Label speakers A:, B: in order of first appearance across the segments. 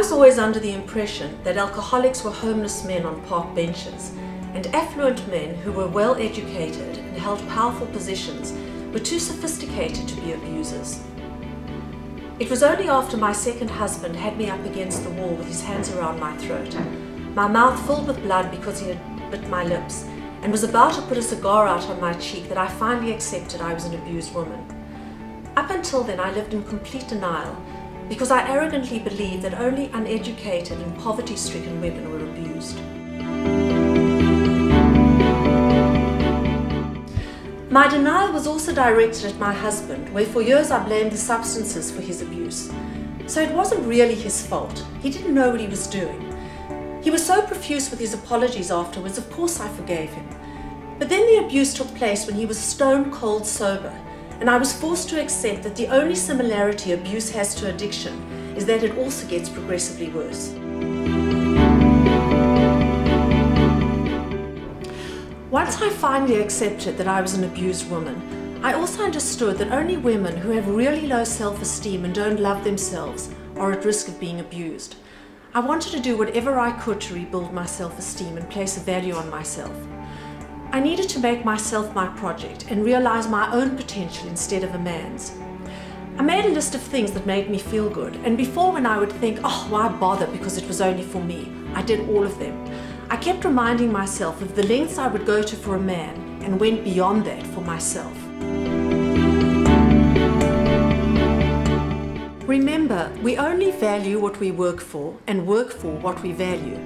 A: was always under the impression that alcoholics were homeless men on park benches, and affluent men who were well educated and held powerful positions were too sophisticated to be abusers. It was only after my second husband had me up against the wall with his hands around my throat, my mouth filled with blood because he had bit my lips, and was about to put a cigar out on my cheek, that I finally accepted I was an abused woman. Up until then, I lived in complete denial because I arrogantly believed that only uneducated and poverty-stricken women were abused. My denial was also directed at my husband, where for years I blamed the substances for his abuse. So it wasn't really his fault. He didn't know what he was doing. He was so profuse with his apologies afterwards, of course I forgave him. But then the abuse took place when he was stone cold sober, and I was forced to accept that the only similarity abuse has to addiction is that it also gets progressively worse. Once I finally accepted that I was an abused woman, I also understood that only women who have really low self-esteem and don't love themselves are at risk of being abused. I wanted to do whatever I could to rebuild my self-esteem and place a value on myself. I needed to make myself my project and realize my own potential instead of a man's. I made a list of things that made me feel good, and before, when I would think, oh, why bother because it was only for me, I did all of them. I kept reminding myself of the lengths I would go to for a man and went beyond that for myself. Remember, we only value what we work for and work for what we value.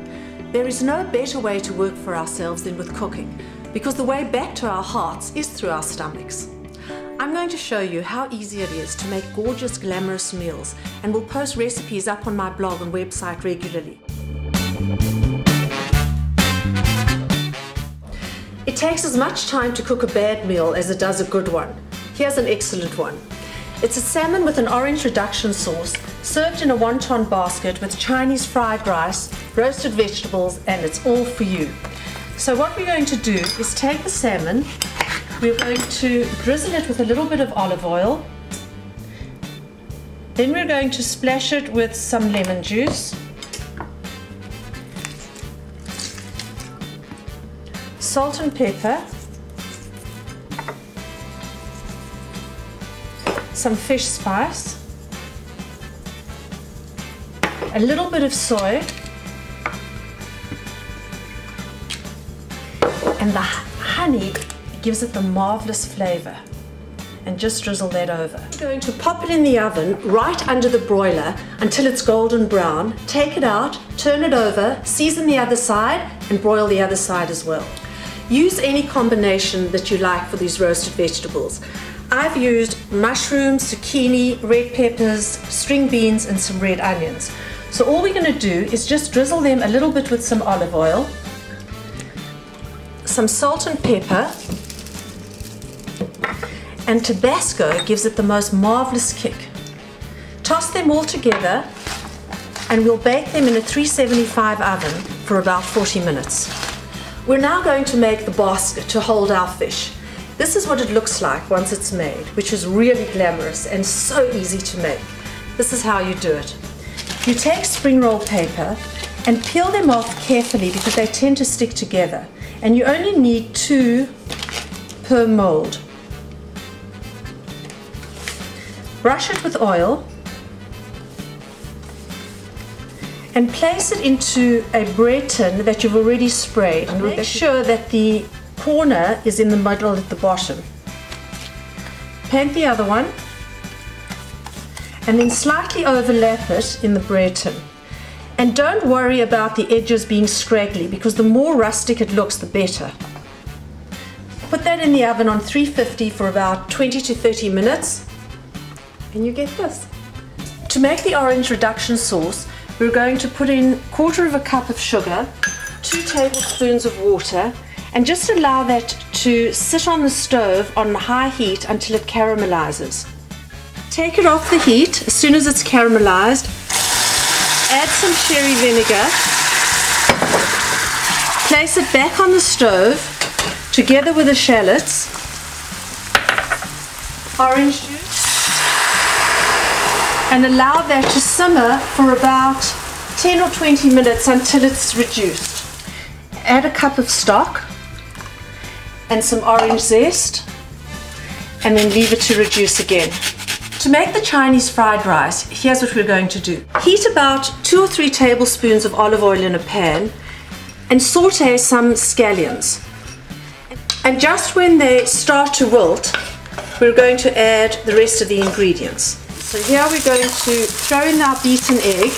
A: There is no better way to work for ourselves than with cooking, because the way back to our hearts is through our stomachs. I'm going to show you how easy it is to make gorgeous, glamorous meals, and will post recipes up on my blog and website regularly. It takes as much time to cook a bad meal as it does a good one. Here's an excellent one. It's a salmon with an orange reduction sauce, served in a wonton basket with Chinese fried rice, roasted vegetables, and it's all for you. So what we're going to do is take the salmon, we're going to drizzle it with a little bit of olive oil, then we're going to splash it with some lemon juice, salt and pepper, some fish spice, a little bit of soy, and the honey gives it the marvelous flavor. And just drizzle that over. I'm going to pop it in the oven right under the broiler until it's golden brown. Take it out, turn it over, season the other side, and broil the other side as well. Use any combination that you like for these roasted vegetables. I've used mushrooms, zucchini, red peppers, string beans, and some red onions. So all we're going to do is just drizzle them a little bit with some olive oil, some salt and pepper, and Tabasco gives it the most marvelous kick. Toss them all together and we'll bake them in a 375 oven for about 40 minutes. We're now going to make the basket to hold our fish. This is what it looks like once it's made, which is really glamorous and so easy to make. This is how you do it. You take spring roll paper and peel them off carefully because they tend to stick together, and you only need 2 per mold. Brush it with oil and place it into a bread tin that you've already sprayed, and make sure that the corner is in the middle at the bottom. Paint the other one and then slightly overlap it in the bread tin. And don't worry about the edges being scraggly, because the more rustic it looks, the better. Put that in the oven on 350 for about 20 to 30 minutes and you get this. To make the orange reduction sauce, we're going to put in 1/4 cup of sugar, 2 tablespoons of water, and just allow that to sit on the stove on high heat until it caramelizes. Take it off the heat as soon as it's caramelized. Add some cherry vinegar. Place it back on the stove together with the shallots, orange juice, and allow that to simmer for about 10 or 20 minutes until it's reduced. Add a cup of stock and some orange zest, and then leave it to reduce again. To make the Chinese fried rice, here's what we're going to do. Heat about 2 or 3 tablespoons of olive oil in a pan and saute some scallions. And just when they start to wilt, we're going to add the rest of the ingredients. So here we're going to throw in our beaten egg,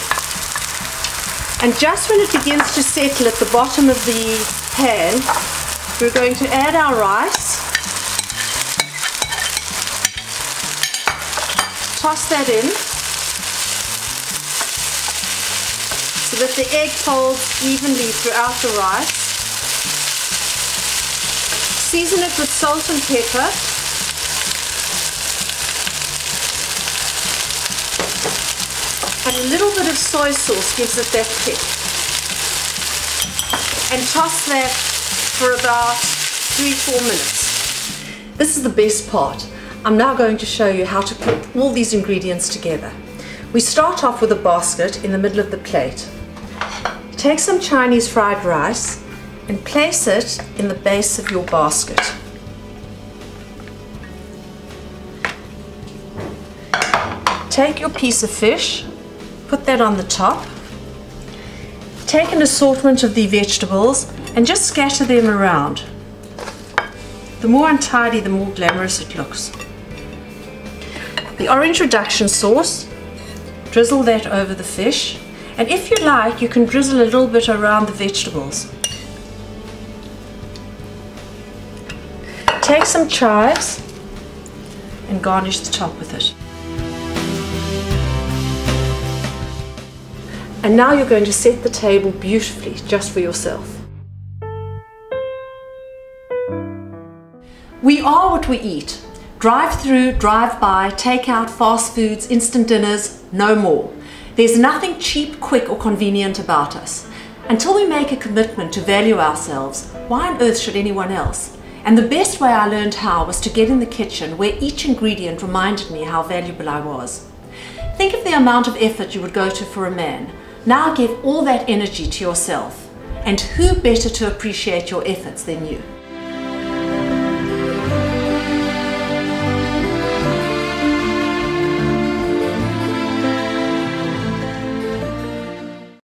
A: and just when it begins to settle at the bottom of the pan, we're going to add our rice, toss that in so that the egg folds evenly throughout the rice. Season it with salt and pepper. And a little bit of soy sauce gives it that kick. And toss that for about 3-4 minutes. This is the best part. I'm now going to show you how to put all these ingredients together. We start off with a basket in the middle of the plate. Take some Chinese fried rice and place it in the base of your basket. Take your piece of fish, put that on the top. Take an assortment of the vegetables and just scatter them around. The more untidy, the more glamorous it looks. The orange reduction sauce, drizzle that over the fish, and if you like, you can drizzle a little bit around the vegetables. Take some chives and garnish the top with it. And now you're going to set the table beautifully just for yourself. We are what we eat. Drive-through, drive-by, take-out, fast foods, instant dinners, no more. There's nothing cheap, quick or convenient about us. Until we make a commitment to value ourselves, why on earth should anyone else? And the best way I learned how was to get in the kitchen where each ingredient reminded me how valuable I was. Think of the amount of effort you would go to for a man. Now give all that energy to yourself. And who better to appreciate your efforts than you?